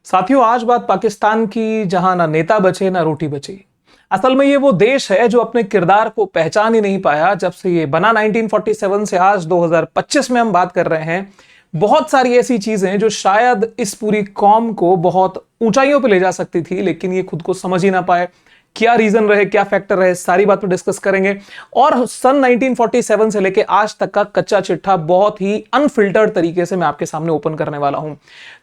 साथियों, आज बात पाकिस्तान की, जहां ना नेता बचे ना रोटी बची। असल में ये वो देश है जो अपने किरदार को पहचान ही नहीं पाया जब से ये बना 1947 से आज 2025 में हम बात कर रहे हैं। बहुत सारी ऐसी चीजें जो शायद इस पूरी कौम को बहुत ऊंचाइयों पे ले जा सकती थी, लेकिन ये खुद को समझ ही ना पाए। क्या रीजन रहे, क्या फैक्टर रहे, सारी बात पर डिस्कस करेंगे। और सन 1947 से लेके आज तक का कच्चा चिट्ठा बहुत ही अनफिल्टर्ड तरीके से मैं आपके सामने ओपन करने वाला हूं।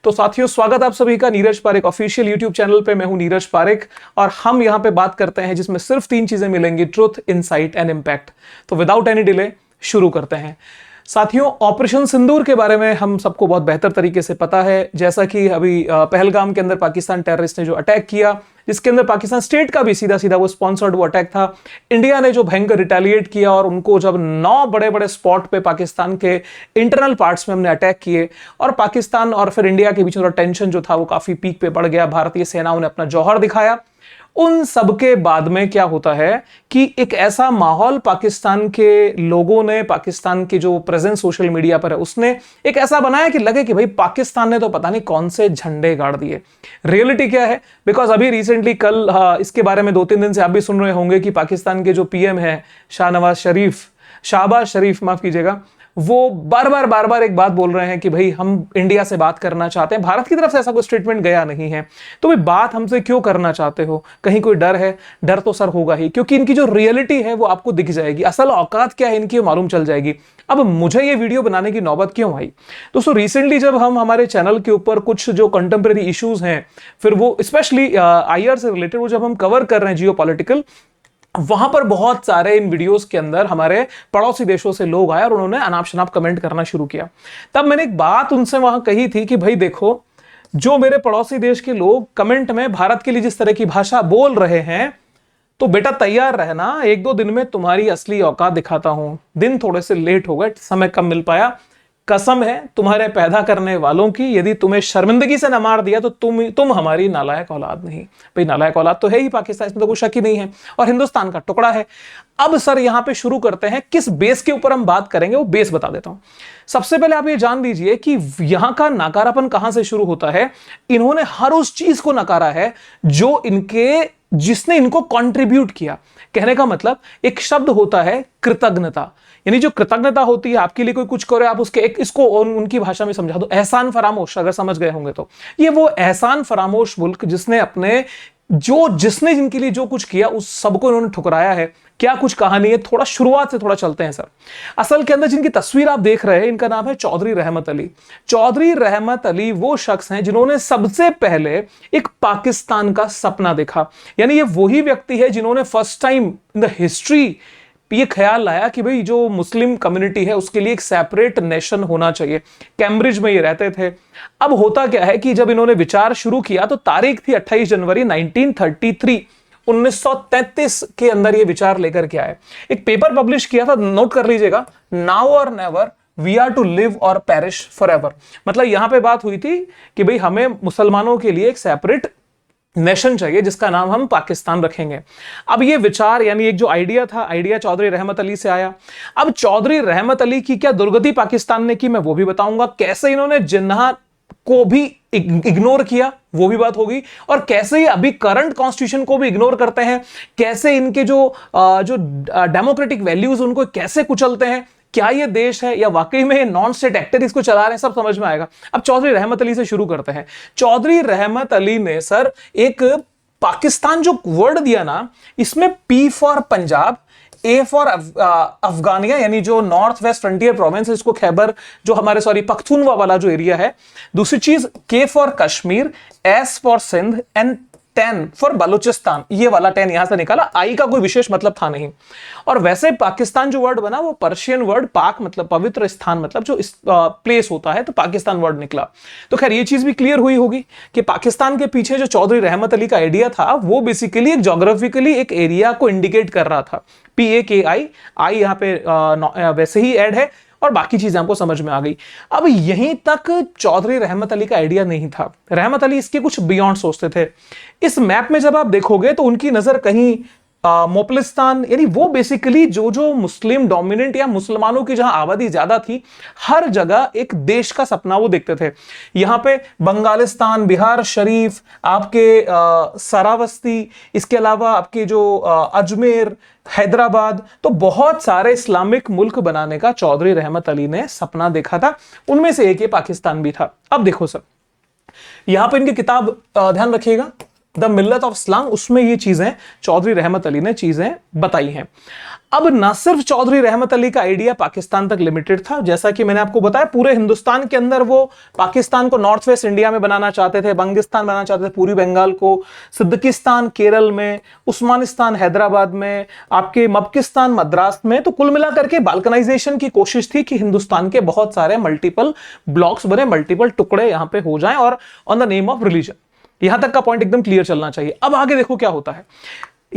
तो साथियों, स्वागत आप सभी का Neeraj Parekh official YouTube channel पे। मैं हूं नीरज पारेख और हम यहां पे बात करते हैं जिसमें सिर्फ 3 चीजें मिलेंगी: ट्रुथ, इनसाइट एंड इंपैक्ट। तो विदाउट एनी डिले शुरू करते हैं। साथियों, ऑपरेशन सिंदूर के बारे में हम सबको बहुत बेहतर तरीके से पता है। जैसा कि अभी पहलगाम के अंदर पाकिस्तान टेररिस्ट ने जो अटैक किया, जिसके अंदर पाकिस्तान स्टेट का भी सीधा सीधा वो स्पॉन्सर्ड वो अटैक था। इंडिया ने जो भयंकर रिटेलिएट किया और उनको जब 9 बड़े बड़े स्पॉट पे पाकिस्तान के इंटरनल पार्ट्स में हमने अटैक किए और पाकिस्तान और फिर इंडिया के बीच में टेंशन जो था वो काफी पीक पे बढ़ गया। भारतीय सेनाओं ने अपना जौहर दिखाया। उन सबके बाद में क्या होता है कि एक ऐसा माहौल पाकिस्तान के लोगों ने, पाकिस्तान के जो प्रेजेंस सोशल मीडिया पर है उसने एक ऐसा बनाया कि लगे कि भाई पाकिस्तान ने तो पता नहीं कौन से झंडे गाड़ दिए। रियलिटी क्या है? बिकॉज अभी रिसेंटली कल इसके बारे में 2-3 दिन से आप भी सुन रहे होंगे कि पाकिस्तान के जो पीएम है शाहबाज शरीफ, माफ कीजिएगा, वो बार बार एक बात बोल रहे हैं कि भाई हम इंडिया से बात करना चाहते हैं। भारत की तरफ से ऐसा कोई स्टेटमेंट गया नहीं है, तो भाई बात हमसे क्यों करना चाहते हो? कहीं कोई डर है? डर तो सर होगा ही, क्योंकि इनकी जो रियलिटी है वो आपको दिख जाएगी। असल औकात क्या है इनकी मालूम चल जाएगी। अब मुझे ये वीडियो बनाने की नौबत क्यों आई? दोस्तों, रिसेंटली जब हम हमारे चैनल के ऊपर कुछ जो कंटेम्प्रेरी इश्यूज हैं, फिर वो स्पेशली आईआर से रिलेटेड, वो जब हम कवर कर रहे हैं जियो पॉलिटिकल, वहां पर बहुत सारे इन वीडियोस के अंदर हमारे पड़ोसी देशों से लोग आए और उन्होंने अनाप शनाप कमेंट करना शुरू किया। तब मैंने एक बात उनसे वहां कही थी कि भाई देखो, जो मेरे पड़ोसी देश के लोग कमेंट में भारत के लिए जिस तरह की भाषा बोल रहे हैं, तो बेटा तैयार रहना, 1-2 दिन में तुम्हारी असली औकात दिखाता हूं। दिन थोड़े से लेट हो गए, समय कम मिल पाया। कसम है तुम्हारे पैदा करने वालों की, यदि तुम्हें शर्मिंदगी से न मार दिया तो तुम हमारी नालायक औलाद नहीं। भाई नालायक औलाद तो है ही पाकिस्तान, इसमें तो कोई शक ही नहीं है, और हिंदुस्तान का टुकड़ा है। अब सर यहां पे शुरू करते हैं। किस बेस के ऊपर हम बात करेंगे वो बेस बता देता हूं। सबसे पहले आप ये जान लीजिए कि यहां का नकारापन कहां से शुरू होता है। इन्होंने हर उस चीज को नकारा है जिसने इनको कंट्रीब्यूट किया। कहने का मतलब, एक शब्द होता है कृतज्ञता, यानी जो कृतज्ञता होती है, आपके लिए कोई कुछ करे, आप उसके इसको उनकी भाषा में समझा दो, एहसान फरामोश, अगर समझ गए होंगे तो। ये वो एहसान फरामोश मुल्क जिसने जिनके लिए जो कुछ किया उस सबको इन्होंने ठुकराया है। क्या कुछ कहानी है, थोड़ा शुरुआत से थोड़ा चलते हैं सर। असल के अंदर जिनकी तस्वीर आप देख रहे हैं, इनका नाम है चौधरी रहमत अली। चौधरी रहमत अली वो शख्स हैं जिन्होंने सबसे पहले एक पाकिस्तान का सपना देखा। यानी ये वही व्यक्ति है जिन्होंने first time in the history ये ख्याल लाया कि भाई जो मुस्लिम कम्युनिटी है उसके लिए एक सेपरेट नेशन होना चाहिए। कैम्ब्रिज में ये रहते थे। अब होता क्या है कि जब इन्होंने विचार शुरू किया तो तारीख थी 28 जनवरी 1933, 1933 के अंदर ये विचार लेकर के आए। एक पेपर पब्लिश किया था, नोट कर लीजिएगा, now or never we are to live or perish forever. मतलब यहां पे बात हुई थी कि भाई हमें मुसलमानों के लिए एक सेपरेट नेशन चाहिए जिसका नाम हम पाकिस्तान रखेंगे। अब ये विचार, यानी एक जो आइडिया था, आइडिया चौधरी रहमत अली से आया। अब चौधरी रहमत अली की क्या दुर्गति पाकिस्तान ने की, मैं वो भी बताऊंगा। कैसे इन्होंने जिन्ना को भी इग्नोर किया, वो भी बात होगी। और कैसे अभी करंट कॉन्स्टिट्यूशन को भी इग्नोर करते हैं, कैसे इनके जो डेमोक्रेटिक वैल्यूज उनको कैसे कुचलते हैं। क्या ये देश है या वाकई में नॉन स्टेट एक्टर इसको चला रहे हैं, सब समझ में आएगा। अब चौधरी रहमत अली से शुरू करते हैं। चौधरी रहमत अली ने सर एक पाकिस्तान जो वर्ड दिया ना, इसमें P for Punjab, A for Afghania, यानी जो नॉर्थ वेस्ट फ्रंटियर प्रोविंस, इसको खैबर जो हमारे पख्तूनवा वाला जो एरिया है। दूसरी चीज K for Kashmir, S for Sindh and 10 for Balochistan. ये वाला 10 यहां से निकाला, आई का कोई विशेष मतलब था नहीं। और वैसे पाकिस्तान जो वर्ड बना वो पर्शियन वर्ड, पाक मतलब पवित्र, स्थान मतलब जो प्लेस होता है, तो पाकिस्तान वर्ड निकला। तो खैर ये चीज भी क्लियर हुई होगी कि पाकिस्तान के पीछे जो चौधरी रहमत अली का आइडिया था वो बेसिकली एक ज्योग्राफिकली एक एरिया को इंडिकेट कर रहा था। PAKI, आई यहां पे वैसे ही ऐड है और बाकी चीजें आपको समझ में आ गई। अब यहीं तक चौधरी रहमत अली का आइडिया नहीं था। रहमत अली इसके कुछ बियॉन्ड सोचते थे। इस मैप में जब आप देखोगे तो उनकी नजर कहीं मोपलिस्तान, यानी वो बेसिकली जो जो मुस्लिम डोमिनेंट या मुसलमानों की जहां आबादी ज्यादा थी, हर जगह एक देश का सपना वो देखते थे। यहां पे बंगालिस्तान, बिहार शरीफ, आपके सरावस्ती, इसके अलावा आपके जो अजमेर, हैदराबाद, तो बहुत सारे इस्लामिक मुल्क बनाने का चौधरी रहमत अली ने सपना देखा था। उनमें से एक ये पाकिस्तान भी था। अब देखो सर, यहां पर इनकी किताब ध्यान रखिएगा, द मिल्लत ऑफ इस्लाम, उसमें ये चीजें चौधरी रहमत अली ने चीजें बताई हैं। अब ना सिर्फ चौधरी रहमत अली का आइडिया पाकिस्तान तक लिमिटेड था, जैसा कि मैंने आपको बताया पूरे हिंदुस्तान के अंदर वो पाकिस्तान को नॉर्थ वेस्ट इंडिया में बनाना चाहते थे, बंगिस्तान बनाना चाहते थे पूरी बंगाल को, सिद्दीकिस्तान केरल में, उस्मानिस्तान हैदराबाद में, आपके मबकिस्तान मद्रास में। तो कुल मिलाकर के बाल्कनाइजेशन की कोशिश थी कि हिंदुस्तान के बहुत सारे मल्टीपल ब्लॉक्स बने, मल्टीपल टुकड़े यहां पे हो जाएं, और on the name of religion. यहां तक का पॉइंट एकदम क्लियर चलना चाहिए। अब आगे देखो क्या होता है।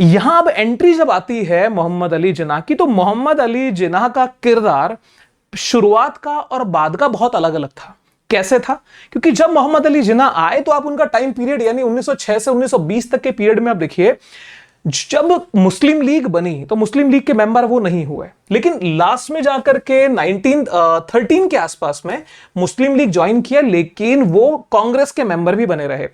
यहां अब एंट्री जब आती है मोहम्मद अली जिन्ना की, तो मोहम्मद अली जिन्ना का किरदार शुरुआत का और बाद का बहुत अलग अलग था। कैसे था? क्योंकि जब मोहम्मद अली जिन्ना आए तो आप उनका टाइम पीरियड यानी 1906 से 1920 तक के पीरियड में आप देखिए, जब मुस्लिम लीग बनी तो मुस्लिम लीग के मेंबर वो नहीं हुए, लेकिन लास्ट में जाकर के 1913 के आसपास में मुस्लिम लीग ज्वाइन किया, लेकिन वो कांग्रेस के मेंबर भी बने रहे।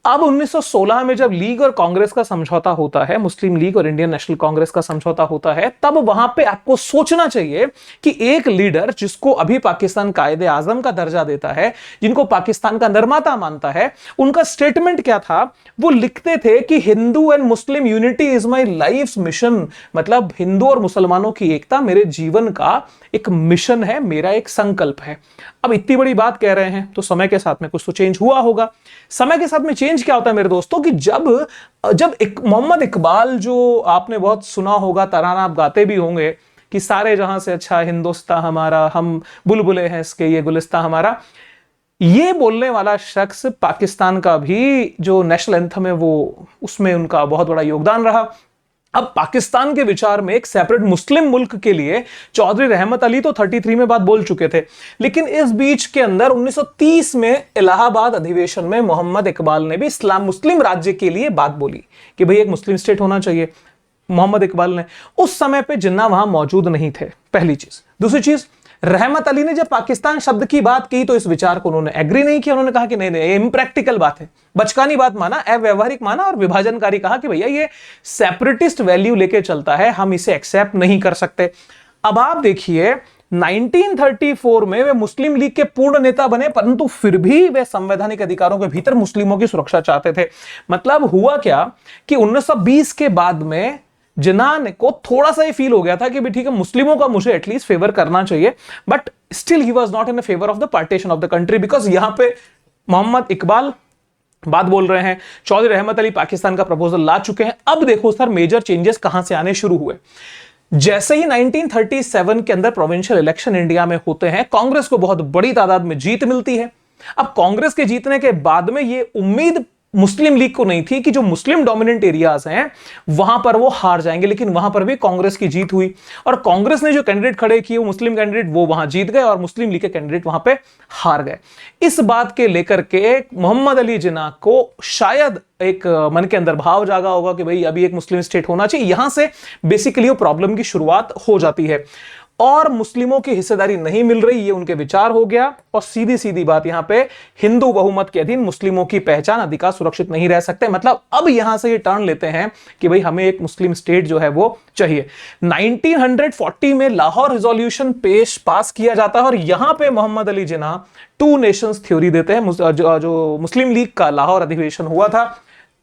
अब 1916 में जब लीग और कांग्रेस का समझौता होता है, मुस्लिम लीग और इंडियन नेशनल कांग्रेस का समझौता होता है, तब वहां पे आपको सोचना चाहिए कि एक लीडर जिसको अभी पाकिस्तान कायदे आजम का दर्जा देता है, जिनको पाकिस्तान का निर्माता मानता है, उनका स्टेटमेंट क्या था? वो लिखते थे कि Hindu and Muslim unity is my life mission, मतलब हिंदू और मुसलमानों की एकता मेरे जीवन का एक मिशन है, मेरा एक संकल्प है। अब इतनी बड़ी बात कह रहे हैं तो समय के साथ में कुछ तो चेंज हुआ होगा। समय के साथ में चेंज क्या होता है मेरे दोस्तों, कि जब मोहम्मद इकबाल, जो आपने बहुत सुना होगा, तराना आप गाते भी होंगे कि सारे जहां से अच्छा हिंदुस्तान हमारा, हम बुलबुले हैं इसके, ये गुलिस्तान हमारा, ये बोलने वाला शख्स पाकिस्तान का भी जो नेशनल एंथम है वो, उसमें उनका बहुत बड़ा योगदान रहा। अब पाकिस्तान के विचार में एक सेपरेट मुस्लिम मुल्क के लिए चौधरी रहमत अली तो 33 में बात बोल चुके थे, लेकिन इस बीच के अंदर 1930 में इलाहाबाद अधिवेशन में मोहम्मद इकबाल ने भी इस्लाम मुस्लिम राज्य के लिए बात बोली कि भाई एक मुस्लिम स्टेट होना चाहिए। मोहम्मद इकबाल ने, उस समय पे जिन्ना वहां मौजूद नहीं थे, पहली चीज। दूसरी चीज, रहमत अली ने जब पाकिस्तान शब्द की बात की तो इस विचार को उन्होंने एग्री नहीं किया। उन्होंने कहा कि नहीं, ये इम्प्रैक्टिकल बात है, बचकानी बात माना, अव्यवहारिक माना और विभाजनकारी कहा कि भैया ये सेपरेटिस्ट वैल्यू लेके चलता है, हम इसे एक्सेप्ट नहीं कर सकते। अब आप देखिए 1934 में वे मुस्लिम लीग के पूर्ण नेता बने, परंतु फिर भी वे संवैधानिक अधिकारों के भीतर मुस्लिमों की सुरक्षा चाहते थे। मतलब हुआ क्या कि 1920 के बाद में जिन्ना को थोड़ा सा ये फील हो गया था कि भी ठीक है, मुस्लिमों का मुझे एटलीस्ट फेवर करना चाहिए, but still he was not in favour of the partition of the country, because यहां पे मोहम्मद इकबाल बात बोल रहे हैं, चौधरी रहमत अली पाकिस्तान का प्रपोजल ला चुके हैं। अब देखो सर, मेजर चेंजेस कहां से आने शुरू हुए। जैसे ही 1937 के अंदर प्रोविंशियल इलेक्शन इंडिया में होते हैं, कांग्रेस को बहुत बड़ी तादाद में जीत मिलती है। अब कांग्रेस के जीतने के बाद में ये उम्मीद मुस्लिम लीग को नहीं थी कि जो मुस्लिम डोमिनेंट एरियाज हैं वहां पर वो हार जाएंगे, लेकिन वहां पर भी कांग्रेस की जीत हुई और कांग्रेस ने जो कैंडिडेट खड़े किए वो मुस्लिम कैंडिडेट, वो वहां जीत गए और मुस्लिम लीग के कैंडिडेट वहां पे हार गए। इस बात के लेकर के मोहम्मद अली जिन्ना को शायद एक मन के अंदर भाव जागा होगा कि भाई अभी एक मुस्लिम स्टेट होना चाहिए। यहां से बेसिकली वो प्रॉब्लम की शुरुआत हो जाती है और मुस्लिमों की हिस्सेदारी नहीं मिल रही, ये उनके विचार हो गया। और सीधी सीधी बात, यहां पे हिंदू बहुमत के अधीन मुस्लिमों की पहचान, अधिकार सुरक्षित नहीं रह सकते। मतलब अब यहां से ये टर्न लेते हैं कि भाई हमें एक मुस्लिम स्टेट जो है वो चाहिए। 1940 में लाहौर रिजोल्यूशन पास किया जाता है और यहां पे Mohammad Ali Jinnah two nations theory देते हैं। जो मुस्लिम लीग का लाहौर अधिवेशन हुआ था,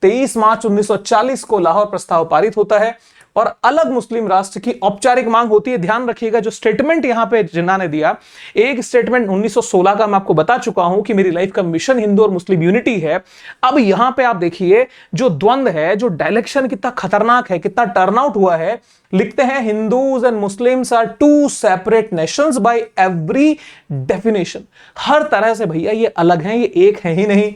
23 मार्च 1940 को लाहौर प्रस्ताव पारित होता है और अलग मुस्लिम राष्ट्र की औपचारिक मांग होती है। ध्यान रखिएगा, जो स्टेटमेंट यहां पे जिन्ना ने दिया, एक स्टेटमेंट 1916 का मैं आपको बता चुका हूं कि मेरी लाइफ का मिशन हिंदू और मुस्लिम यूनिटी है। अब यहां पे आप देखिए जो द्वंद्व है, जो डायलेक्शन कितना खतरनाक है, कितना टर्नआउट हुआ है। लिखते हैं, Hindus and Muslims are two separate nations by every definition. हर तरह से भैया ये अलग हैं, ये एक है ही नहीं।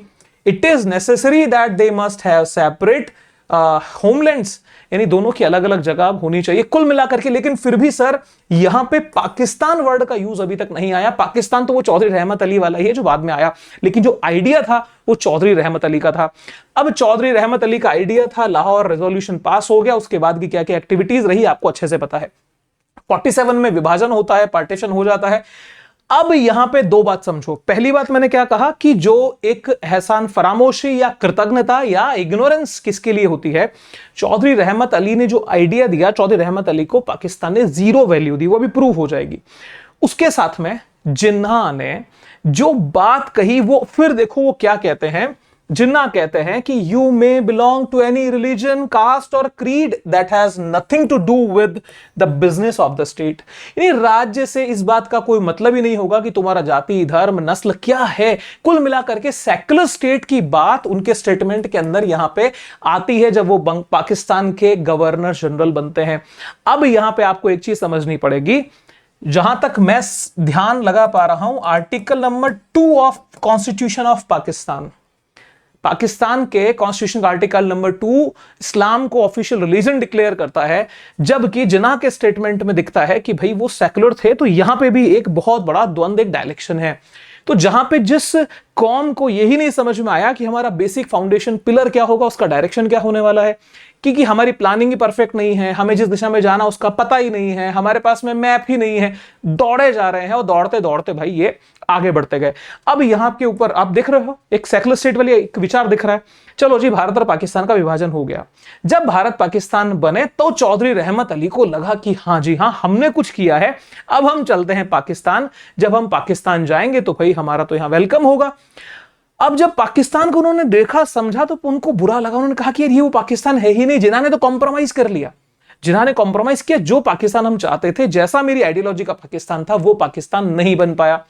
It is necessary that they must have separate homelands, यानी दोनों की अलग अलग जगह होनी चाहिए कुल मिलाकर के। लेकिन फिर भी सर यहां पे पाकिस्तान वर्ड का यूज अभी तक नहीं आया। पाकिस्तान तो वो चौधरी रहमत अली वाला ही है जो बाद में आया, लेकिन जो आइडिया था वो चौधरी रहमत अली का था। अब चौधरी रहमत अली का आइडिया था, लाहौर रेजोल्यूशन पास हो गया, उसके बाद की क्या क्या एक्टिविटीज रही आपको अच्छे से पता है। 47 में विभाजन होता है, पार्टीशन हो जाता है। अब यहां पे दो बात समझो। पहली बात मैंने क्या कहा कि जो एक एहसान फरामोशी या कृतज्ञता या इग्नोरेंस किसके लिए होती है, चौधरी रहमत अली ने जो आइडिया दिया, चौधरी रहमत अली को पाकिस्तान ने जीरो वैल्यू दी, वो भी प्रूव हो जाएगी। उसके साथ में जिन्ना ने जो बात कही वो फिर देखो वो क्या कहते हैं। जिन्ना कहते हैं कि you may belong to any religion, caste और creed that has nothing to do with the business of the state. यानी राज्य से इस बात का कोई मतलब ही नहीं होगा कि तुम्हारा जाति, धर्म, नस्ल क्या है। कुल मिलाकर के सेक्युलर स्टेट की बात उनके स्टेटमेंट के अंदर यहां पे आती है जब वो पाकिस्तान के गवर्नर जनरल बनते हैं। अब यहां पे आपको एक चीज समझनी पड़ेगी, जहां तक मैं ध्यान लगा पा रहा हूं, article number 2 of constitution of Pakistan, Pakistan के कॉन्स्टिट्यूशन का आर्टिकल नंबर 2 इस्लाम को ऑफिशियल रिलीजन डिक्लेयर करता है, जबकि जिन्ना के स्टेटमेंट में दिखता है कि भाई वो सेक्युलर थे। तो यहां पे भी एक बहुत बड़ा द्वंद, एक डायरेक्शन है। तो जहां पे जिस कौम को यही नहीं समझ में आया कि हमारा बेसिक फाउंडेशन पिलर क्या होगा, उसका डायरेक्शन क्या होने वाला है, क्योंकि हमारी प्लानिंग ही परफेक्ट नहीं है, हमें जिस दिशा में जाना उसका पता ही नहीं है, हमारे पास में मैप ही नहीं है, दौड़े जा रहे हैं और दौड़ते दौड़ते भाई ये आगे बढ़ते गए। अब यहां के ऊपर आप देख रहे हो एक सेकुलर स्टेट वाली एक विचार दिख रहा है। चलो जी, भारत और पाकिस्तान का विभाजन हो गया। जब भारत पाकिस्तान बने तो चौधरी रहमत अली को लगा कि हाँ जी हाँ, हमने कुछ किया है, अब हम चलते हैं पाकिस्तान। जब हम पाकिस्तान जाएंगे तो भाई हमारा तो यहां वेलकम होगा। अब जब पाकिस्तान को उन्होंने देखा, समझा, तो उनको बुरा लगा। उन्होंने कहा कि यार ये वो पाकिस्तान है ही नहीं, जिन्होंने तो कॉम्प्रोमाइज कर लिया, जिन्होंने कॉम्प्रोमाइज किया। जो पाकिस्तान हम चाहते थे, जैसा मेरी आइडियोलॉजी का पाकिस्तान था, वो पाकिस्तान नहीं बन पाया।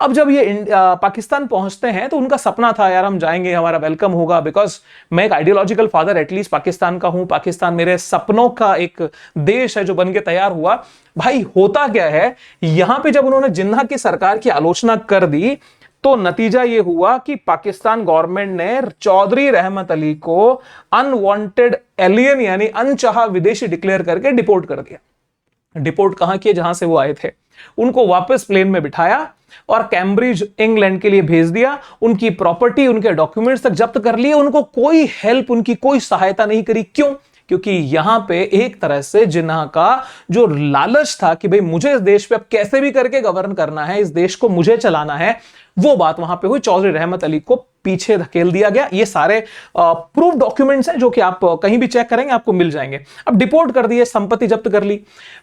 अब जब ये पाकिस्तान पहुंचते हैं तो उनका सपना था यार हम जाएंगे, हमारा वेलकम होगा, बिकॉज मैं एक आइडियोलॉजिकल फादर एटलीस्ट पाकिस्तान का हूं, पाकिस्तान मेरे सपनों का एक देश है जो बन के तैयार हुआ। भाई होता क्या है, यहां पे जब उन्होंने जिन्ना की सरकार की आलोचना कर दी तो नतीजा यह हुआ कि पाकिस्तान गवर्नमेंट ने चौधरी रहमत अली को अनवांटेड एलियन यानी अनचाहा विदेशी डिक्लेयर करके डिपोर्ट कर दिया। डिपोर्ट कहां किए, जहां से वो आए थे, उनको वापस प्लेन में बिठाया और कैम्ब्रिज इंग्लैंड के लिए भेज दिया। उनकी प्रॉपर्टी, उनके डॉक्यूमेंट्स तक जब्त कर लिए। उनको कोई हेल्प, उनकी कोई सहायता नहीं करी। क्यों? क्योंकि यहां पे एक तरह से जिन्ना का जो लालच था कि भाई मुझे इस देश पे अब कैसे भी करके गवर्न करना है, इस देश को मुझे चलाना है, वो बात वहां पे हुई। चौधरी रहमत अली को पीछे धकेल दिया गया। ये सारे प्रूफ डॉक्यूमेंट्स हैं जो कि आप कहीं भी चेक करेंगे आपको मिल जाएंगे। अब डिपोर्ट कर दिए, संपत्ति जब्त कर ली।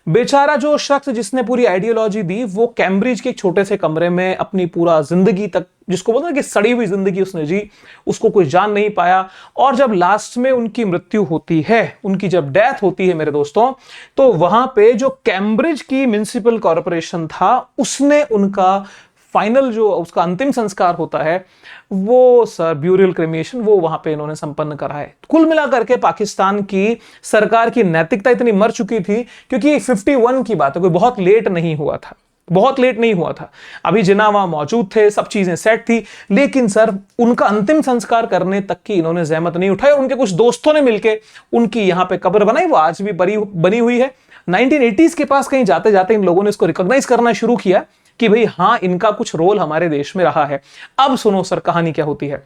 बेचारा जो शख्स जिसने पूरी आइडियोलॉजी दी, वो कैम्ब्रिज के एक छोटे से कमरे में अपनी पूरा जिंदगी तक, जिसको बोलते हैं कि सड़ी हुई जिंदगी उसने जी, उसको कोई जान नहीं पाया। और जब लास्ट में उनकी मृत्यु होती है, उनकी जब डेथ होती है मेरे दोस्तों, तो वहां पे जो कैम्ब्रिज की म्युनिसिपल कॉर्पोरेशन था, उसने उनका फाइनल जो उसका अंतिम संस्कार होता है, वो सर ब्यूरियल क्रेमिएशन, वो वहां पे इन्होंने संपन्न करा है। कुल मिलाकर के पाकिस्तान की सरकार की नैतिकता इतनी मर चुकी थी, क्योंकि 51 की बात है, कोई बहुत लेट नहीं हुआ था, बहुत लेट नहीं हुआ था। अभी जिन्ना वहां मौजूद थे, सब चीजें सेट थी, लेकिन सर उनका अंतिम संस्कार करने तक की इन्होंने जहमत नहीं उठाई। और उनके कुछ दोस्तों ने मिलकर उनकी यहां पे कब्र बनाई, वो आज भी बनी हुई है। 1980s के पास कहीं जाते जाते इन लोगों ने इसको रिकॉग्नाइज करना शुरू किया कि भाई हाँ, इनका कुछ रोल हमारे देश में रहा है। अब सुनो सर, कहानी क्या होती है।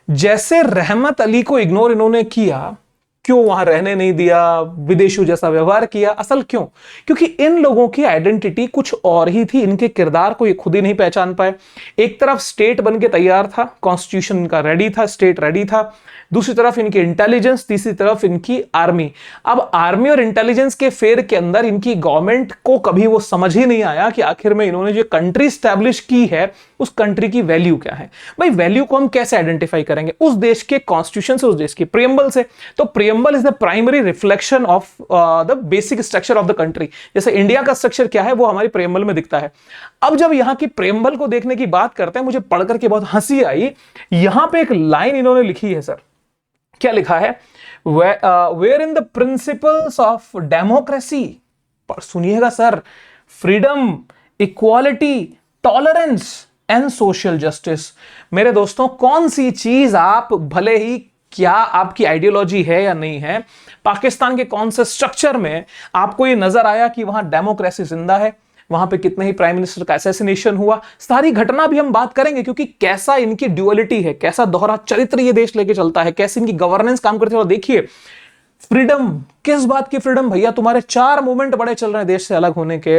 जैसे रहमत अली को इग्नोर इन्होंने किया, क्यों वहां रहने नहीं दिया, विदेशियों जैसा व्यवहार किया, असल क्यों? क्योंकि इन लोगों की आइडेंटिटी कुछ और ही थी, इनके किरदार को ये खुद ही नहीं पहचान पाए। एक तरफ स्टेट बन के तैयार था, कॉन्स्टिट्यूशन इनका रेडी था, स्टेट रेडी था, दूसरी तरफ इनकी इंटेलिजेंस, तीसरी तरफ इनकी आर्मी। अब आर्मी और इंटेलिजेंस के फेर के अंदर इनकी गवर्नमेंट को कभी वो समझ ही नहीं आया कि आखिर में इन्होंने जो कंट्री स्टैब्लिश की है, उस कंट्री की वैल्यू क्या है। भाई वैल्यू को हम कैसे आइडेंटिफाई करेंगे? उस देश के कॉन्स्टिट्यूशन से, उस देश के प्रियम्बल से। तो preamble is the primary reflection of the basic structure of the country. जैसे इंडिया का स्ट्रक्चर क्या है, वो हमारी प्रियम्बल में दिखता है। अब जब यहां की प्रियम्बल को देखने की बात करते हैं, मुझे पढ़कर के बहुत हंसी आई। यहां पे एक लाइन इन्होंने लिखी है सर, क्या लिखा है? Where in the principles of democracy, पर सुनिएगा sir, freedom, equality, tolerance and social justice. मेरे दोस्तों, कौन सी चीज आप भले ही क्या आपकी आइडियोलॉजी है या नहीं है, पाकिस्तान के कौन से स्ट्रक्चर में आपको ये नजर आया कि वहां डेमोक्रेसी जिंदा है, वहां पे कितने ही प्राइम मिनिस्टर का असैसिनेशन हुआ, सारी घटना भी हम बात करेंगे, क्योंकि कैसा इनकी ड्युअलिटी है, कैसा दोहरा चरित्र ये देश लेके चलता है, कैसे इनकी गवर्नेंस काम करती है। और देखिए फ्रीडम, किस बात की फ्रीडम भैया, तुम्हारे 4 मूवमेंट बड़े चल रहे हैं देश से अलग होने के।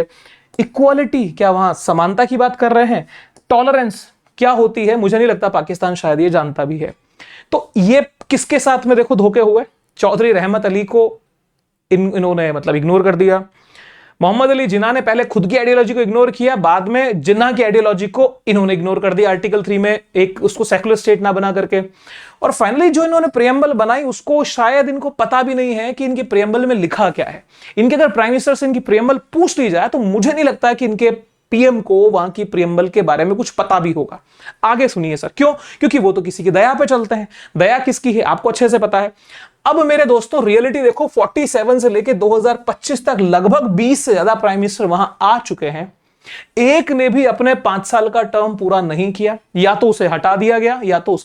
इक्वालिटी, क्या वहां समानता की बात कर रहे हैं? टॉलरेंस क्या होती है, मुझे नहीं लगता पाकिस्तान शायद ये जानता भी है। तो ये किसके साथ में देखो धोखे हुए, चौधरी रहमत अली को इन्होंने मतलब इग्नोर कर दिया, मोहम्मद अली जिन्ना ने पहले खुद की आइडियोलॉजी को इग्नोर किया, बाद में जिन्ना की आइडियोलॉजी को इन्होंने इग्नोर कर दिया आर्टिकल 3 में, एक उसको सेकुलर स्टेट ना बना करके। और फाइनली जो इन्होंने प्रियम्बल बनाई उसको शायद इनको पता भी नहीं है कि इनके प्रियम्बल में लिखा क्या है। इनके अगर प्राइम मिनिस्टर से इनकी प्रियम्बल पूछ ली जाए तो मुझे नहीं लगता कि इनके पीएम को वहां की प्रियम्बल के बारे में कुछ पता भी होगा। आगे सुनिए सर, क्यों? क्योंकि वो तो किसी की दया पे चलते हैं। दया किसकी है आपको अच्छे से पता है। अब मेरे दोस्तों रियलिटी देखो, 47 से लेके 2025 तक लगभग 20 से ज्यादा प्राइम मिनिस्टर वहां आ चुके हैं, एक ने भी अपने 5 साल का टर्म पूरा नहीं किया, या तो उसे हटा दिया गया या तो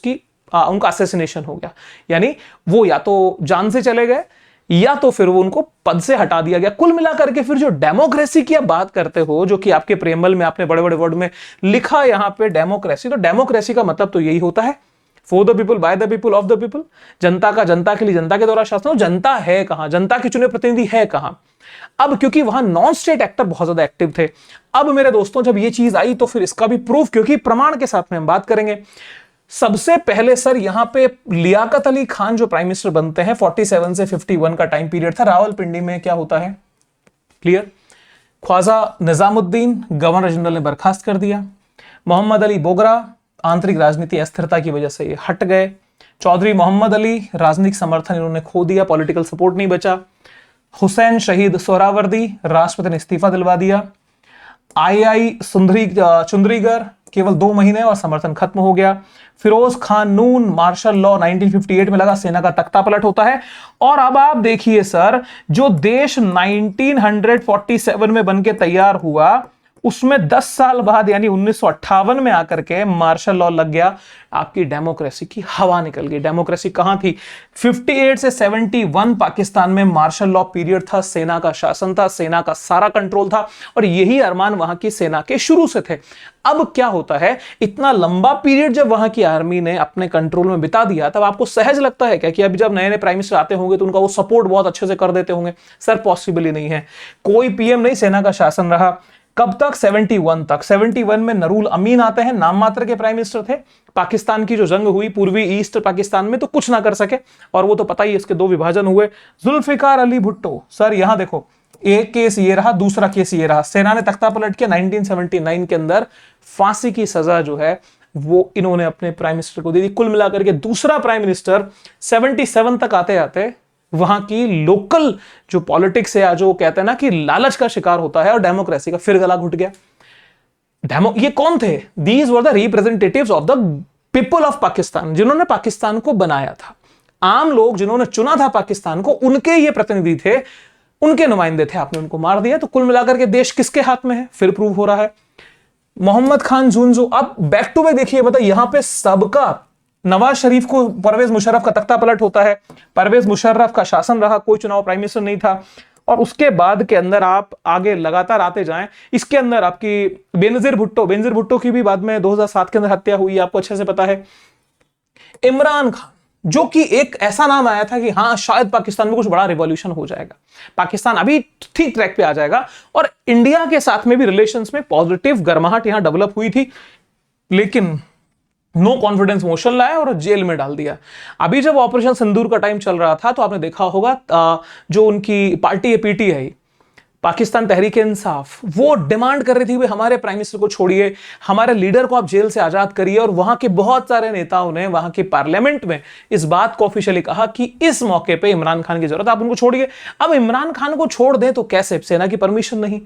उनका असैसिनेशन हो गया, यानी वो या तो जान से चले गए या तो फिर वो उनको पद से हटा दिया गया। कुल मिलाकर के फिर जो डेमोक्रेसी की आप बात करते हो, जो कि आपके प्रेमबल में आपने बड़े बड़े वर्ड में लिखा यहां पे डेमोक्रेसी, तो डेमोक्रेसी का मतलब तो यही होता है, for the people, by the people, of the people. जनता का जनता के लिए, जनता के द्वारा शासन। जनता है कहां, जनता के चुने प्रतिनिधि है कहां? अब क्योंकि वहां नॉन स्टेट एक्टर बहुत ज्यादा एक्टिव थे, अब मेरे दोस्तों जब ये चीज आई तो फिर इसका भी प्रूफ, क्योंकि प्रमाण के साथ में हम बात करेंगे। सबसे पहले सर यहां पे लियाकत अली खान जो प्राइम मिनिस्टर बनते हैं, 47 से 51 का टाइम पीरियड था। रावलपिंडी में क्या होता है, clear? Khwaja Nizamuddin governor general ने बर्खास्त कर दिया। मोहम्मद अली बोगरा आंतरिक राजनीति अस्थिरता की वजह से ये हट गए। चौधरी मोहम्मद अली राजनीतिक समर्थन इन्होंने खो दिया, पॉलिटिकल सपोर्ट नहीं बचा। हुसैन शहीद सोहरावर्दी राष्ट्रपति ने इस्तीफा दिलवा दिया। आई चुंद्रीगर केवल 2 महीने और समर्थन खत्म हो गया। फिरोज खान नून मार्शल लॉ 1958 में लगा, सेना का तख्ता पलट होता है। और अब आप देखिए सर, जो देश 1947 में बनके तैयार हुआ उसमें 10 साल बाद यानी 1958 में आकर के मार्शल लॉ लग गया, आपकी डेमोक्रेसी की हवा निकल गई। डेमोक्रेसी कहां थी? 58 से 71 पाकिस्तान में मार्शल लॉ पीरियड था, सेना का शासन था, सेना का सारा कंट्रोल था, और यही अरमान वहां की सेना के शुरू से थे। अब क्या होता है, इतना लंबा पीरियड जब वहां की आर्मी ने अपने कंट्रोल में बिता दिया, तब आपको सहज लगता है क्या कि अभी जब नए नए प्राइम मिनिस्टर आते होंगे तो उनका वो सपोर्ट बहुत अच्छे से कर देते होंगे? सर पॉसिबल ही नहीं है। कोई पीएम नहीं, सेना का शासन रहा। कब तक? 71 तक। 71 में नरूल अमीन आते हैं, नाम मात्र के प्राइम मिनिस्टर थे। पाकिस्तान की जो जंग हुई पूर्वी ईस्ट पाकिस्तान में, तो कुछ ना कर सके, और वो तो पता ही, इसके 2 विभाजन हुए। जुल्फिकार अली भुट्टो, सर यहां देखो, एक केस ये रहा, दूसरा केस ये रहा। सेना ने तख्ता पलट किया 1979 के अंदर, फांसी की सजा जो है वो इन्होंने अपने प्राइम मिनिस्टर को दे दी। कुल मिलाकर के दूसरा प्राइम मिनिस्टर 77 तक आते आते वहां की लोकल जो पॉलिटिक्स है, जो कहते हैं ना कि लालच का शिकार होता है, और डेमोक्रेसी का फिर गला घुट गया। ये कौन थे? These were the representatives of the people of Pakistan, जिन्होंने पाकिस्तान को बनाया था। आम लोग जिन्होंने चुना था पाकिस्तान को, उनके ये प्रतिनिधि थे, उनके नुमाइंदे थे। आपने उनको मार दिया, तो कुल मिलाकर के देश किसके हाथ में है? फिर प्रूव हो रहा है। मोहम्मद खान जुंजू, अब बैक टू बैक देखिए, मतलब यहां पे सबका, नवाज शरीफ को परवेज मुशर्रफ का तख्ता पलट होता है, परवेज मुशर्रफ का शासन रहा, कोई चुनाव प्राइम मिनिस्टर नहीं था। और उसके बाद के अंदर आप आगे लगातार आते जाएं, इसके अंदर आपकी बेनजीर भुट्टो की भी बाद में 2007 के अंदर हत्या हुई, आपको अच्छे से पता है। इमरान खान, जो कि एक ऐसा नाम आया था कि हाँ शायद पाकिस्तान में कुछ बड़ा रिवॉल्यूशन हो जाएगा, पाकिस्तान अभी ठीक ट्रैक पे आ जाएगा, और इंडिया के साथ में भी रिलेशंस में पॉजिटिव गर्माहट यहां डेवलप हुई थी, लेकिन नो कॉन्फिडेंस मोशन लाया और जेल में डाल दिया। अभी जब ऑपरेशन सिंदूर का टाइम चल रहा था तो आपने देखा होगा जो उनकी पार्टी है पीटीआई, पाकिस्तान तहरीक इंसाफ, वो डिमांड कर रही थी भाई हमारे प्राइम मिनिस्टर को छोड़िए, हमारे लीडर को आप जेल से आजाद करिए। और वहां के बहुत सारे नेताओं ने वहां के पार्लियामेंट में इस बात को ऑफिशियली कहा कि इस मौके पे इमरान खान की जरूरत, आप उनको छोड़िए। अब इमरान खान को छोड़ दें तो कैसे? सेना की परमिशन नहीं,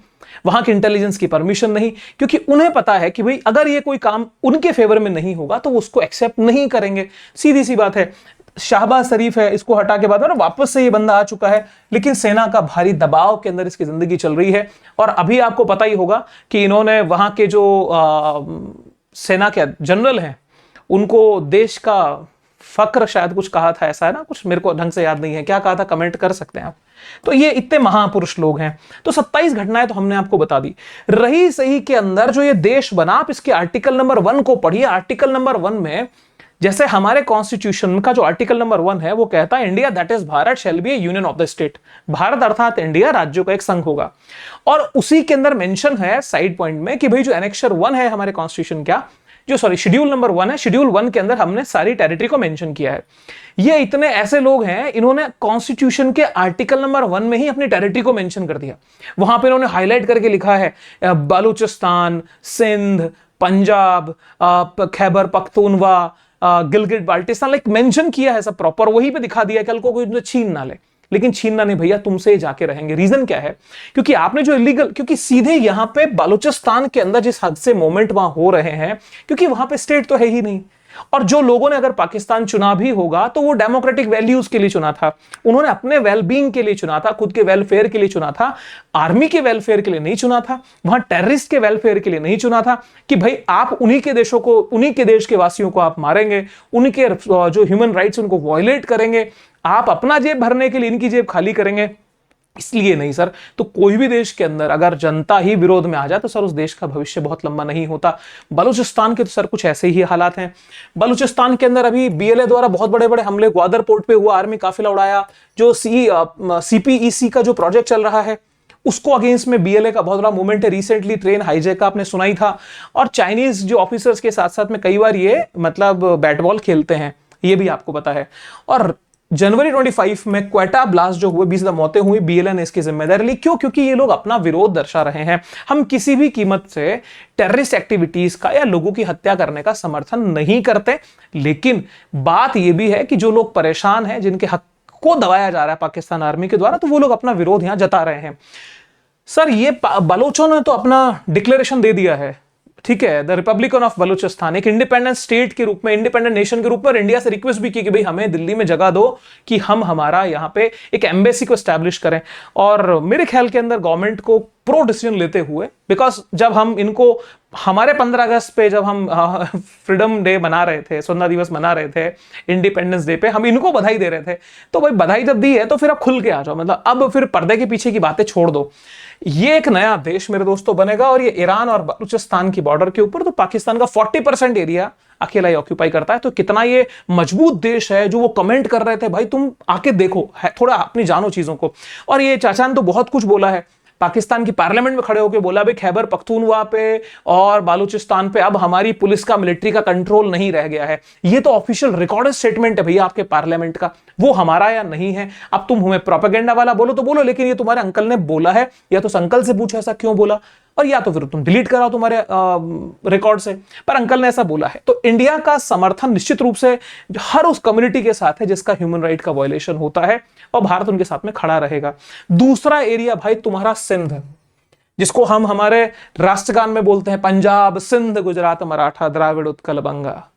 वहां के इंटेलिजेंस की परमिशन नहीं, क्योंकि उन्हें पता है कि भाई अगर ये कोई काम उनके फेवर में नहीं होगा तो वो उसको एक्सेप्ट नहीं करेंगे। सीधी सी बात है। शाहबाज शरीफ है, इसको हटा के बाद में वापस से ये बंदा आ चुका है, लेकिन सेना का भारी दबाव के अंदर इसकी जिंदगी चल रही है। और अभी आपको पता ही होगा कि इन्होंने वहां के जो सेना के जनरल हैं, उनको देश का फक्र शायद कुछ कहा था, ऐसा है ना, कुछ मेरे को ढंग से याद नहीं है, क्या कहा था, कमेंट कर सकते हैं आप। तो ये इतने महापुरुष लोग हैं। तो 27 घटनाएं तो हमने आपको बता दी। रही सही के अंदर जो ये देश बना, आप इसके आर्टिकल नंबर 1 को पढ़िए। आर्टिकल नंबर 1 में जैसे हमारे कॉन्स्टिट्यूशन का जो आर्टिकल नंबर 1 है वो कहता है India that is Bharat shall be A union of the state. Bharat अर्थात इंडिया राज्यों का एक संघ होगा। और उसी के अंदर मेंशन है साइड पॉइंट में कि भाई जो एनेक्सर 1 है हमारे कॉन्स्टिट्यूशन का, जो सॉरी शेड्यूल नंबर 1 है, शेड्यूल 1 के अंदर हमने सारी टेरिटरी को मेंशन किया है। ये इतने ऐसे लोग हैं, इन्होंने कॉन्स्टिट्यूशन के आर्टिकल नंबर 1 में ही अपनी टेरिटरी को मेंशन कर दिया। वहां पे इन्होंने हाईलाइट करके लिखा है बलूचिस्तान, सिंध, पंजाब, खैबर पख्तूनवा, गिलगिट बाल्टिस्तान, लाइक मेंशन किया है सब प्रॉपर, वहीं पे दिखा दिया, कल को कोई छीन ना ले। लेकिन छीनना नहीं भैया, तुमसे ही जाके रहेंगे। रीजन क्या है? क्योंकि आपने जो इलीगल, क्योंकि सीधे यहां पे बलूचिस्तान के अंदर जिस हद से मूवमेंट वहां हो रहे हैं, क्योंकि वहां पे स्टेट तो है ही नहीं। और जो लोगों ने अगर पाकिस्तान चुना भी होगा तो वो डेमोक्रेटिक वैल्यूज के लिए चुना था, उन्होंने अपने वेलबींग के लिए चुना था, खुद के वेलफेयर के लिए चुना था, आर्मी के वेलफेयर के लिए नहीं चुना था, वहां टेररिस्ट के वेलफेयर के लिए नहीं चुना था कि भाई आप उन्हीं के देशों को, उन्हीं के देश के वासियों को आप मारेंगे, उनके जो ह्यूमन राइट्स उनको वायलेट करेंगे, आप अपना जेब भरने के लिए इनकी जेब खाली करेंगे, इसलिए नहीं सर। तो कोई भी देश के अंदर अगर जनता ही विरोध में आ जाए तो सर उस देश का भविष्य बहुत लंबा नहीं होता। बलूचिस्तान के तो सर कुछ ऐसे ही हालात हैं। बलूचिस्तान के अंदर अभी बीएलए द्वारा बहुत बड़े बड़े हमले, ग्वादर पोर्ट पे हुआ, आर्मी काफिला उड़ाया, जो सीपीईसी का जो प्रोजेक्ट चल रहा है उसको अगेंस्ट में बीएलए का बहुत बड़ा मूवमेंट है। रिसेंटली ट्रेन हाईजैक का आपने सुना ही था। और चाइनीज जो ऑफिसर्स के साथ साथ में कई बार ये मतलब बैट बॉल खेलते हैं, ये भी आपको पता है। और जनवरी 25 में क्वेटा ब्लास्ट जो हुए, 20 मौतें हुई, बीएलए ने इसकी जिम्मेदारी ली। क्यों? क्योंकि ये लोग अपना विरोध दर्शा रहे हैं। हम किसी भी कीमत से टेररिस्ट एक्टिविटीज का या लोगों की हत्या करने का समर्थन नहीं करते, लेकिन बात यह भी है कि जो लोग परेशान हैं, जिनके हक को दबाया जा रहा है पाकिस्तान आर्मी के द्वारा, तो वो लोग अपना विरोध यहां जता रहे हैं। सर ये बलोचों ने तो अपना डिक्लेरेशन दे दिया है, ठीक है, द रिपब्लिकन ऑफ बलूचिस्तान, एक इंडिपेंडेंट स्टेट के रूप में, इंडिपेंडेंट नेशन के रूप में, इंडिया से रिक्वेस्ट भी की कि भाई हमें दिल्ली में जगह दो कि हम हमारा यहाँ पे एक एम्बेसी को एस्टैब्लिश करें। और मेरे ख्याल के अंदर गवर्नमेंट को प्रो डिसीजन लेते हुए, बिकॉज जब हम इनको हमारे 15 अगस्त पे जब हम फ्रीडम डे मना रहे थे, स्वतंत्रता दिवस मना रहे थे, इंडिपेंडेंस डे पे हम इनको बधाई दे रहे थे, तो भाई बधाई जब दी है तो फिर अब खुल के आ जाओ, मतलब अब फिर पर्दे के पीछे की बातें छोड़ दो। ये एक नया देश मेरे दोस्तों बनेगा, और ये ईरान और बलूचिस्तान की बॉर्डर के ऊपर तो पाकिस्तान का 40% एरिया अकेला ही ऑक्यूपाई करता है। तो कितना ये मजबूत देश है। जो वो कमेंट कर रहे थे, भाई तुम आके देखो, थोड़ा अपनी जानो चीजों को। और ये चाचा ने तो बहुत कुछ बोला है, पाकिस्तान की पार्लियामेंट में खड़े होकर बोला भाई खैबर पख्तूनवा पे और बलूचिस्तान पे अब हमारी पुलिस का, मिलिट्री का कंट्रोल नहीं रह गया है। ये तो ऑफिशियल रिकॉर्डेड स्टेटमेंट है भैया आपके पार्लियामेंट का, वो हमारा या नहीं है। अब तुम हमें प्रोपेगेंडा वाला बोलो तो बोलो, लेकिन ये तुम्हारे अंकल ने बोला है, या तो अंकल से पूछो ऐसा क्यों बोला, और या तो फिर तुम डिलीट कराओ तुम्हारे रिकॉर्ड से, पर अंकल ने ऐसा बोला है। तो इंडिया का समर्थन निश्चित रूप से हर उस कम्युनिटी के साथ है जिसका ह्यूमन राइट का वायलेशन होता है, और भारत उनके साथ में खड़ा रहेगा। दूसरा एरिया भाई तुम्हारा सिंध, जिसको हम हमारे राष्ट्रगान में बोलते हैं पंजाब, सिंध, गुजरात, मराठा, द्राविड़, उत्कल, बंगा।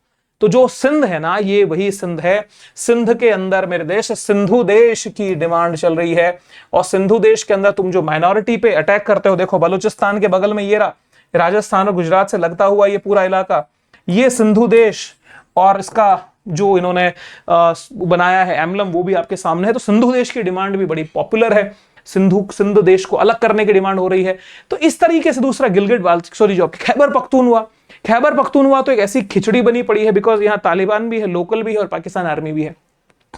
तो जो सिंध है ना, ये वही सिंध है। सिंध के अंदर मेरे देश सिंधु देश की डिमांड चल रही है, और सिंधु देश के अंदर तुम जो माइनॉरिटी पे अटैक करते हो, देखो बलूचिस्तान के बगल में ये रहा, राजस्थान और गुजरात से लगता हुआ ये पूरा इलाका, ये सिंधु देश, और इसका जो इन्होंने बनाया है एम्बलम वो भी आपके सामने है। तो सिंधु देश की डिमांड भी बड़ी पॉपुलर है, सिंध देश को अलग करने की डिमांड हो रही है। तो इस तरीके से दूसरा गिलगिट बाल्टिस्तान, जो खैबर पख्तूनवा, खैबर पख्तूनवा तो एक ऐसी खिचड़ी बनी पड़ी है, बिकॉज यहां तालिबान भी है, लोकल भी है, और पाकिस्तान आर्मी भी है।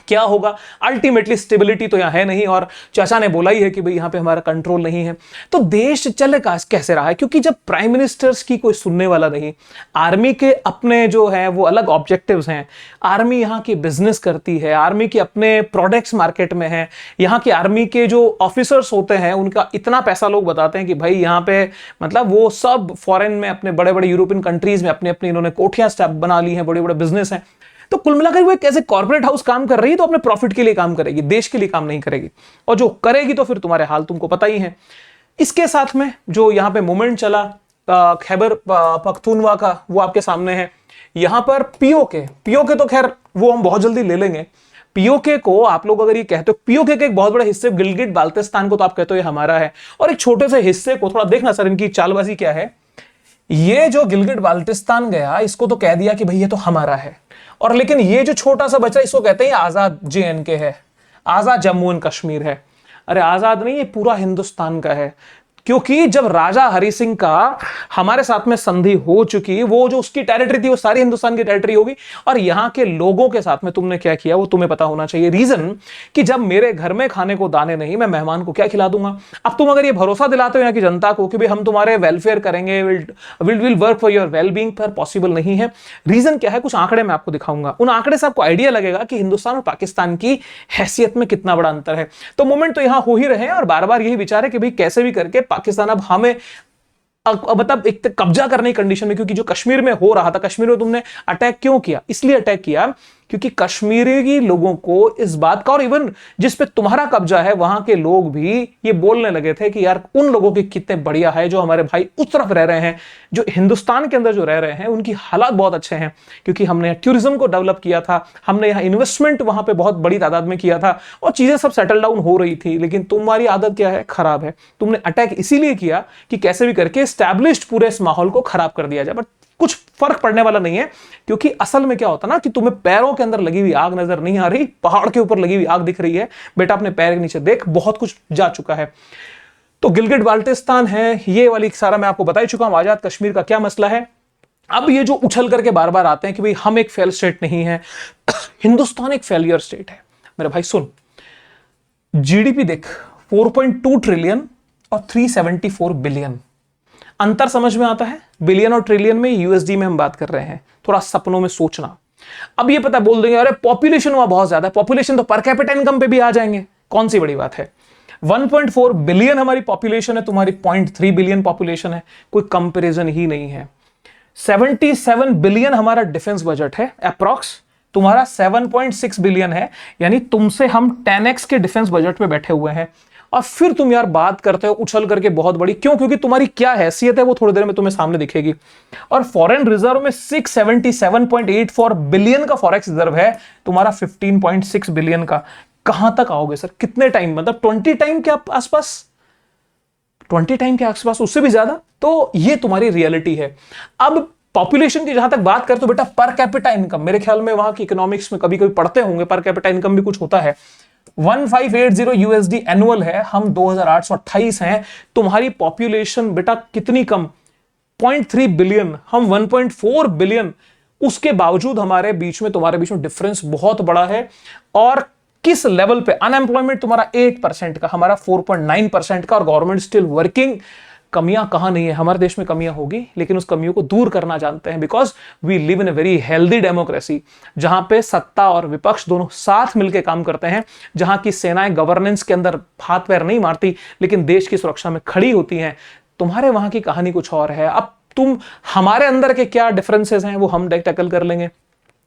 क्या होगा अल्टीमेटली, स्टेबिलिटी तो यहां है नहीं, और चाचा ने बोला ही है कि भाई यहां पे हमारा कंट्रोल नहीं है। तो देश चलेगा कैसे रहा है? क्योंकि जब प्राइम मिनिस्टर्स की कोई सुनने वाला नहीं, आर्मी के अपने जो है वो अलग ऑब्जेक्टिव्स हैं, आर्मी यहां की बिजनेस करती है, आर्मी के अपने प्रोडक्ट्स मार्केट में है, यहां के आर्मी के जो ऑफिसर्स होते हैं उनका इतना पैसा लोग बताते हैं कि भाई यहां पे मतलब वो सब फॉरेन में, अपने बड़े बड़े यूरोपियन कंट्रीज में अपने अपनी इन्होंने कोठियां स्टैप बना ली हैं, बड़े बड़े बिजनेस हैं। तो कुल मिलाकर वो एक ऐसे कॉर्पोरेट हाउस काम कर रही है, तो अपने प्रॉफिट के लिए काम करेगी, देश के लिए काम नहीं करेगी, और जो करेगी तो फिर तुम्हारे हाल तुमको पता ही है। इसके साथ में जो यहां पे मूवमेंट चला खैबर पख्तूनवा का, वो आपके सामने है। यहां पर पीओके तो खैर वो हम बहुत जल्दी ले लेंगे। पीओके को आप लोग अगर ये कहते हो, पीओके के एक बहुत बड़े हिस्से गिलगिट बाल्टिस्तान को तो आप कहते हो ये हमारा है, और एक छोटे से हिस्से को थोड़ा देखना सर इनकी चालबाजी क्या है। ये जो गिलगिट बाल्टिस्तान गया, इसको तो कह दिया कि भाई ये तो हमारा है, और लेकिन ये जो छोटा सा बच्चा, इसको कहते हैं आजाद JNK है, आजाद जम्मू एंड कश्मीर है। अरे आजाद नहीं, ये पूरा हिंदुस्तान का है, क्योंकि जब राजा हरि सिंह का हमारे साथ में संधि हो चुकी, वो जो उसकी टेरिटरी थी वो सारी हिंदुस्तान की टेरिटरी होगी, और यहां के लोगों के साथ में तुमने क्या किया वो तुम्हें पता होना चाहिए। रीजन कि जब मेरे घर में खाने को दाने नहीं, मैं मेहमान को क्या खिला दूंगा। अब तुम अगर ये भरोसा दिलाते हो यहाँ की जनता को कि भाई हम तुम्हारे वेलफेयर करेंगे, will work for your well being, पर पॉसिबल नहीं है। रीजन क्या है, कुछ आंकड़े मैं आपको दिखाऊंगा, उन आंकड़े से आपको आइडिया लगेगा कि हिंदुस्तान और पाकिस्तान की हैसियत में कितना बड़ा अंतर है। तो मूवमेंट तो यहां हो ही रहे हैं, और बार बार यही विचार है कि भाई कैसे भी करके पाकिस्तान अब हमें मतलब एक कब्जा करने की कंडीशन में, क्योंकि जो कश्मीर में हो रहा था, कश्मीर में तुमने अटैक क्यों किया, इसलिए अटैक किया क्योंकि कश्मीरी लोगों को इस बात का, और इवन जिस पे तुम्हारा कब्जा है वहां के लोग भी ये बोलने लगे थे कि यार उन लोगों की कितने बढ़िया है जो हमारे भाई उस तरफ रह रहे हैं, जो हिंदुस्तान के अंदर जो रह रहे हैं उनकी हालात बहुत अच्छे हैं, क्योंकि हमने टूरिज्म को डेवलप किया था, हमने यहाँ इन्वेस्टमेंट वहां पे बहुत बड़ी तादाद में किया था, और चीजें सब सेटल डाउन हो रही थी। लेकिन तुम्हारी आदत क्या है, खराब है। तुमने अटैक इसीलिए किया कि कैसे भी करके स्टैब्लिश्ड पूरे इस माहौल को खराब कर दिया जाए, बट कुछ फर्क पड़ने वाला नहीं है, क्योंकि असल में क्या होता ना कि तुम्हें पैरों के अंदर लगी हुई आग नजर नहीं आ रही, पहाड़ के ऊपर लगी हुई आग दिख रही है। बेटा अपने पैर के नीचे देख, बहुत कुछ जा चुका है। तो गिलगिट बाल्टिस्तान है, ये वाली सारा मैं आपको बता ही चुका हूं, आजाद कश्मीर का क्या मसला है। अब ये जो उछल करके बार बार आते हैं कि भाई हम एक फेल स्टेट नहीं है, हिंदुस्तान एक फेलियर स्टेट है। मेरे भाई सुन, GDP देख 4.2 ट्रिलियन और 374 बिलियन, अंतर समझ में आता है। बिलियन और ट्रिलियन में, USD में हम बात कर रहे हैं, थोड़ा सपनों में सोचना। अब ये पता बोल देंगे अरे पॉपुलेशन वहां बहुत ज्यादा है, पॉपुलेशन तो पर कैपिटा इनकम पे भी आ जाएंगे, कौन सी बड़ी बात है। 1.4 बिलियन हमारी पॉपुलेशन है, तुम्हारी 0.3 बिलियन पॉपुलेशन है, कोई कंपैरिजन ही नहीं है। 77 बिलियन हमारा डिफेंस बजट है अप्रॉक्स, तुम्हारा 7.6 बिलियन है, यानी तुमसे हम 10x के डिफेंस बजट पे बैठे हुए हैं। और फिर तुम यार बात करते हो उछल करके बहुत बड़ी, क्यों? क्योंकि तुम्हारी क्या हैसियत है वो थोड़ी देर में तुम्हें सामने दिखेगी। और फॉरेन रिजर्व में 677.84 बिलियन का फॉरेक्स रिजर्व है, तुम्हारा 15.6 बिलियन का। कहां तक आओगे सर, कितने टाइम, मतलब 20 टाइम के आसपास, 20 टाइम के आसपास, उससे भी ज्यादा। तो ये तुम्हारी रियलिटी है। अब पॉपुलेशन की जहां तक बात करें तो बेटा पर कैपिटा इनकम, मेरे ख्याल में वहां की इकोनॉमिक्स में कभी कभी पढ़ते होंगे, पर कैपिटा इनकम भी कुछ होता है। 1580 USD एनुअल है, हम 2828 हैं। तुम्हारी पॉपुलेशन बेटा कितनी कम, 0.3 बिलियन, हम 1.4 बिलियन। उसके बावजूद हमारे बीच में, तुम्हारे बीच में डिफरेंस बहुत बड़ा है। और किस लेवल पे अनएम्प्लॉयमेंट तुम्हारा 8% का, हमारा 4.9% का, और गवर्नमेंट स्टिल वर्किंग। कमियां कहां नहीं है, हमारे देश में कमियां होगी, लेकिन उस कमियों को दूर करना जानते हैं, because we live in a very healthy democracy, जहां पे सत्ता और विपक्ष दोनों साथ मिलकर काम करते हैं, जहां की सेनाएं गवर्नेंस के अंदर हाथ पैर नहीं मारती, लेकिन देश की सुरक्षा में खड़ी होती हैं। तुम्हारे वहां की कहानी कुछ और है। अब तुम, हमारे अंदर के क्या डिफरेंसेस हैं वो हम टैकल कर लेंगे।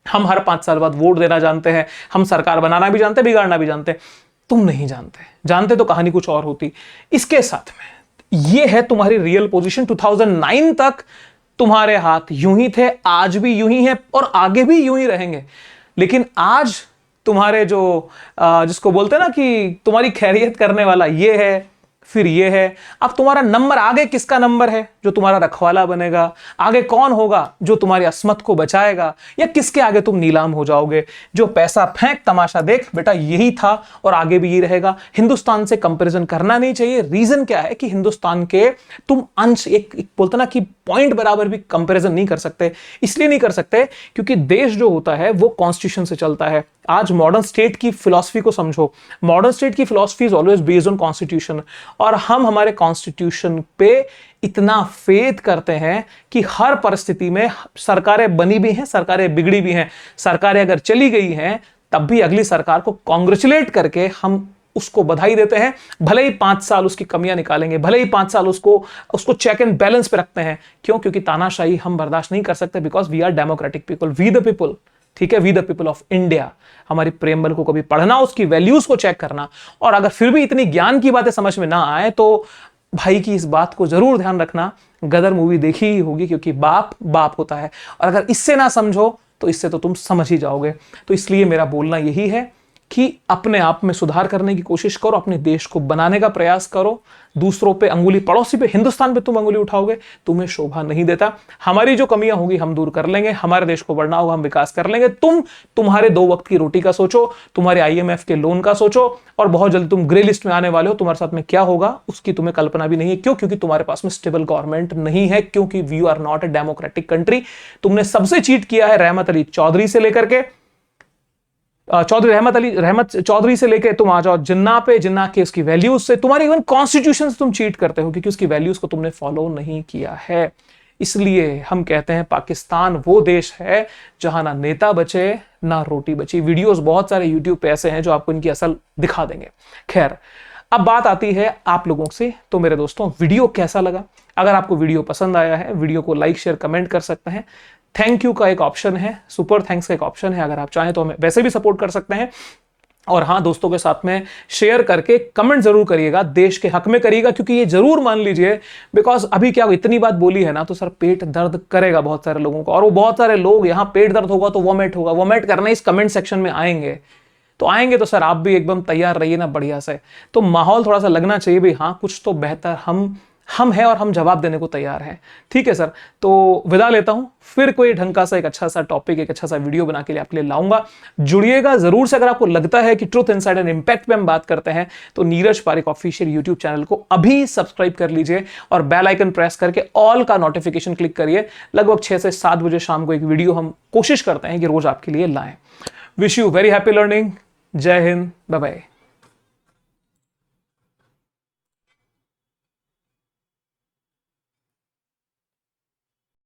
हम हर 5 साल बाद वोट देना जानते हैं, हम सरकार बनाना भी जानते हैं, बिगाड़ना भी जानते हैं। तुम नहीं जानते, जानते तो कहानी कुछ और होती। इसके साथ में ये है तुम्हारी रियल पोजीशन। 2009 तक तुम्हारे हाथ यूं ही थे, आज भी यूं ही है, और आगे भी यूं ही रहेंगे। लेकिन आज तुम्हारे जो जिसको बोलते हैं ना कि तुम्हारी खैरियत करने वाला ये है, फिर ये है। अब तुम्हारा नंबर आगे किसका नंबर है, जो तुम्हारा रखवाला बनेगा? आगे कौन होगा जो तुम्हारी अस्मत को बचाएगा? या किसके आगे तुम नीलाम हो जाओगे? जो पैसा फेंक तमाशा देख, बेटा यही था और आगे भी यही रहेगा। हिंदुस्तान से कंपैरिजन करना नहीं चाहिए। रीजन क्या है कि हिंदुस्तान के तुम अंश, एक बोलते ना कि पॉइंट बराबर भी कंपैरिजन नहीं कर सकते। इसलिए नहीं कर सकते क्योंकि देश जो होता है वो कॉन्स्टिट्यूशन से चलता है। आज मॉडर्न स्टेट की फिलॉसफी को समझो। मॉडर्न स्टेट की philosophy is always based on constitution, और हम हमारे कॉन्स्टिट्यूशन पे इतना फेथ करते हैं कि हर परिस्थिति में सरकारें बनी भी हैं, सरकारें बिगड़ी भी हैं। सरकारें अगर चली गई हैं तब भी अगली सरकार को कॉन्ग्रेचुलेट करके हम उसको बधाई देते हैं, भले ही 5 साल उसकी कमियां निकालेंगे, भले ही 5 साल उसको चेक एंड बैलेंस पे रखते हैं। क्यों? क्योंकि तानाशाही हम बर्दाश्त नहीं कर सकते, because we are democratic people, we the people. ठीक है, we the people of India. हमारी प्रेमबल को कभी पढ़ना, उसकी वैल्यूज को चेक करना, और अगर फिर भी इतनी ज्ञान की बातें समझ में ना आए तो भाई की इस बात को जरूर ध्यान रखना, गदर मूवी देखी ही होगी, क्योंकि बाप बाप होता है, और अगर इससे ना समझो तो इससे तो तुम समझ ही जाओगे। तो इसलिए मेरा बोलना यही है कि अपने आप में सुधार करने की कोशिश करो, अपने देश को बनाने का प्रयास करो। दूसरों पे अंगुली, पड़ोसी पे, हिंदुस्तान पे तुम अंगुली उठाओगे, तुम्हें शोभा नहीं देता। हमारी जो कमियां होगी हम दूर कर लेंगे, हमारे देश को बढ़ना होगा, हम विकास कर लेंगे। तुम्हारे 2 वक्त की रोटी का सोचो, तुम्हारे IMF के लोन का सोचो, और बहुत जल्दी तुम ग्रे लिस्ट में आने वाले हो। तुम्हारे साथ में क्या होगा उसकी तुम्हें कल्पना भी नहीं है। क्यों? क्योंकि तुम्हारे पास में स्टेबल गवर्नमेंट नहीं है, क्योंकि we are not a democratic country. तुमने सबसे चीट किया है, रहमत अली चौधरी से लेकर के रहमत चौधरी से लेके तुम आ जाओ जिन्ना पे, जिन्ना के उसकी वैल्यूज से, तुम्हारे इवन कॉन्स्टिट्यूशन से तुम चीट करते हो, क्योंकि उसकी वैल्यूज को तुमने फॉलो नहीं किया है। इसलिए हम कहते हैं पाकिस्तान वो देश है जहां ना नेता बचे ना रोटी बची। वीडियोस बहुत सारे यूट्यूब पे ऐसे हैं जो आपको इनकी असल दिखा देंगे। खैर, अब बात आती है आप लोगों से। तो मेरे दोस्तों, वीडियो कैसा लगा? अगर आपको वीडियो पसंद आया है, वीडियो को लाइक शेयर कमेंट कर सकते हैं। थैंक यू का एक ऑप्शन है, सुपर थैंक्स का एक ऑप्शन है, अगर आप चाहें तो हमें वैसे भी सपोर्ट कर सकते हैं। और हाँ, दोस्तों के साथ में शेयर करके कमेंट जरूर करिएगा, देश के हक में करिएगा, क्योंकि ये जरूर मान लीजिए, बिकॉज अभी क्या इतनी बात बोली है ना, तो सर पेट दर्द करेगा बहुत सारे लोगों को, और वो बहुत सारे लोग यहाँ पेट दर्द होगा तो वोमिट होगा, वोमिट करने इस कमेंट सेक्शन में आएंगे। तो सर आप भी एकदम तैयार रहिए ना बढ़िया से। तो माहौल थोड़ा सा लगना चाहिए भाई, हाँ कुछ तो बेहतर हम हैं और हम जवाब देने को तैयार हैं। ठीक है सर, तो विदा लेता हूं, फिर कोई ढंग का सा एक अच्छा सा टॉपिक, एक अच्छा सा वीडियो बना के लिए आपके लिए लाऊंगा। जुड़िएगा जरूर से। अगर आपको लगता है कि ट्रुथ इनसाइड एंड इंपैक्ट पे हम बात करते हैं, तो Neeraj Pareek official YouTube channel को अभी सब्सक्राइब कर लीजिए और बेल आइकन प्रेस करके ऑल का नोटिफिकेशन क्लिक करिए। लगभग 6 से 7 बजे शाम को एक वीडियो हम कोशिश करते हैं कि रोज आपके लिए लाएं। Wish you very happy learning. जय हिंद, बाय बाय।